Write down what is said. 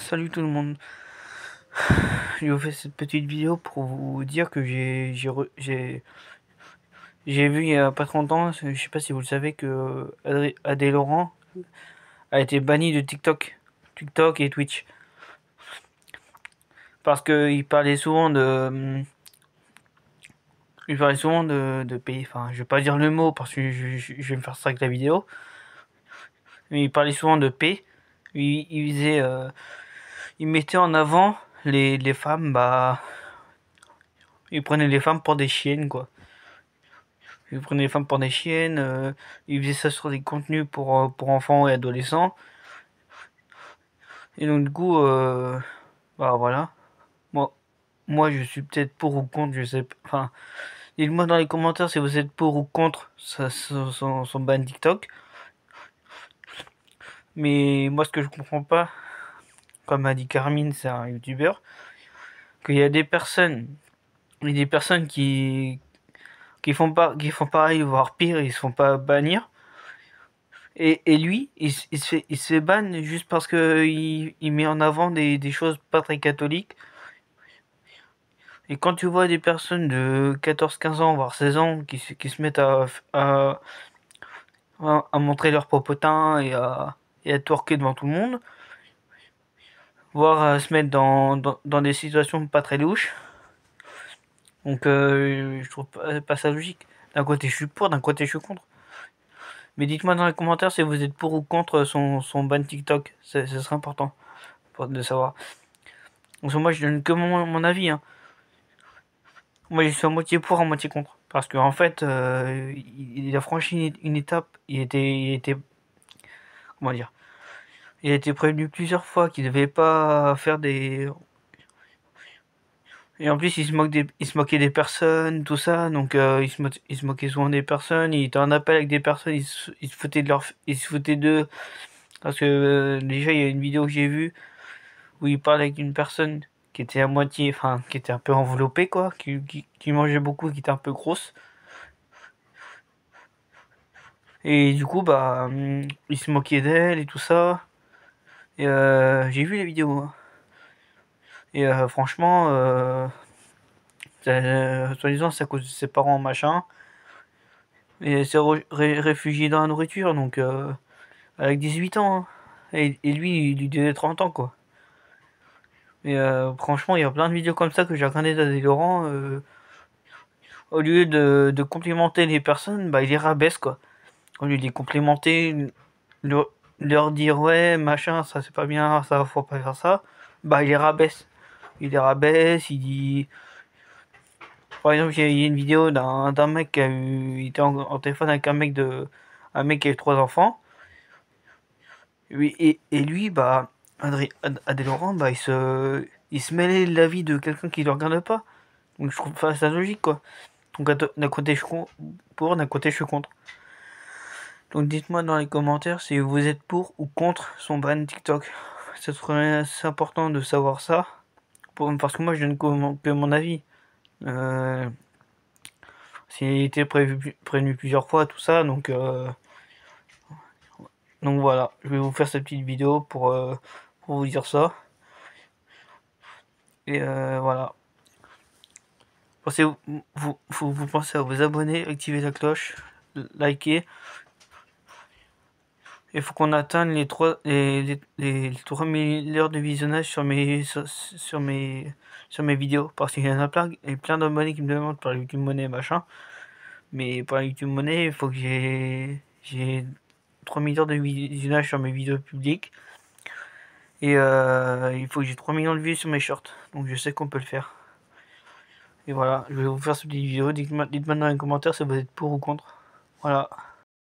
Salut tout le monde. Je vous fais cette petite vidéo pour vous dire que j'ai vu il y a pas trop longtemps, je sais pas si vous le savez, que Adé Laurent a été banni de TikTok et Twitch parce que il parlait souvent de pays. Enfin, je vais pas dire le mot parce que je vais me faire ça avec la vidéo, mais il parlait souvent de paix. Il mettait en avant les femmes, il prenait les femmes pour des chiennes, quoi. Il prenait les femmes pour des chiennes, il faisait ça sur des contenus pour enfants et adolescents. Et donc du coup, bah voilà. Moi, moi je suis peut-être pour ou contre, je sais pas. Enfin, dites-moi dans les commentaires si vous êtes pour ou contre son ban TikTok. Mais moi, ce que je comprends pas, comme a dit Carmine, c'est un youtubeur, qu'il y a des personnes qui font pareil, voire pire, ils se font pas bannir. Et lui, il se fait ban juste parce que il met en avant des choses pas très catholiques. Et quand tu vois des personnes de 14, 15 ans, voire 16 ans, qui se mettent à montrer leur popotin et à twerker devant tout le monde, voire à se mettre dans des situations pas très louches, donc je trouve pas ça logique. D'un côté je suis pour, d'un côté je suis contre. Mais dites-moi dans les commentaires si vous êtes pour ou contre son ban TikTok, ce serait important de savoir. Donc moi je donne que mon avis, hein. Moi je suis à moitié pour, à moitié contre. Parce qu'en fait, il a franchi une étape, comment dire, il a été prévenu plusieurs fois qu'il devait pas faire des... Et en plus il se moquait des personnes, tout ça, donc il se moquait souvent des personnes, il était en appel avec des personnes, il se foutait il se foutait d'eux. Parce que déjà il y a une vidéo que j'ai vue où il parle avec une personne qui était à moitié, enfin, qui était un peu enveloppée, quoi, qui mangeait beaucoup, qui était un peu grosse. Et du coup, il se moquait d'elle et tout ça. Et j'ai vu les vidéos, hein. Et franchement, soi-disant, c'est à cause de ses parents, machin. Et elle s'est réfugiée dans la nourriture, donc avec 18 ans, hein. Et lui, il lui devait 30 ans, quoi. Et franchement, il y a plein de vidéos comme ça que j'ai regardé d'Adé Laurent. Au lieu de complimenter les personnes, il les rabaisse, quoi. Au lieu de les complimenter, leur, leur dire ouais, machin, ça c'est pas bien, ça faut pas faire ça, il les rabaisse. Il les rabaisse, il dit. Par exemple, il y a une vidéo d'un mec qui a eu. Il était en téléphone avec un mec qui a eu 3 enfants. Et lui, Adé Laurent, il se mêlait de la vie de quelqu'un qui le regarde pas. Donc je trouve pas ça logique, quoi. Donc d'un côté je suis pour, d'un côté je suis contre. Donc dites-moi dans les commentaires si vous êtes pour ou contre son ban TikTok. C'est important de savoir ça. Parce que moi je donne que mon avis. Euh, S'il était prévenu plusieurs fois, tout ça, donc voilà. Je vais vous faire cette petite vidéo pour vous dire ça. Et voilà. Vous pensez à vous abonner, activer la cloche, liker. Il faut qu'on atteigne les 3000 heures de visionnage sur mes vidéos. Parce qu'il y en a plein d'abonnés qui me demandent par YouTube Money, machin. Mais par YouTube Money, il faut que j'ai 3 000 heures de visionnage sur mes vidéos publiques. Et il faut que j'ai 3 millions de vues sur mes shorts. Donc je sais qu'on peut le faire. Et voilà, je vais vous faire cette petite vidéo. Dites-moi dans les commentaires si vous êtes pour ou contre. Voilà.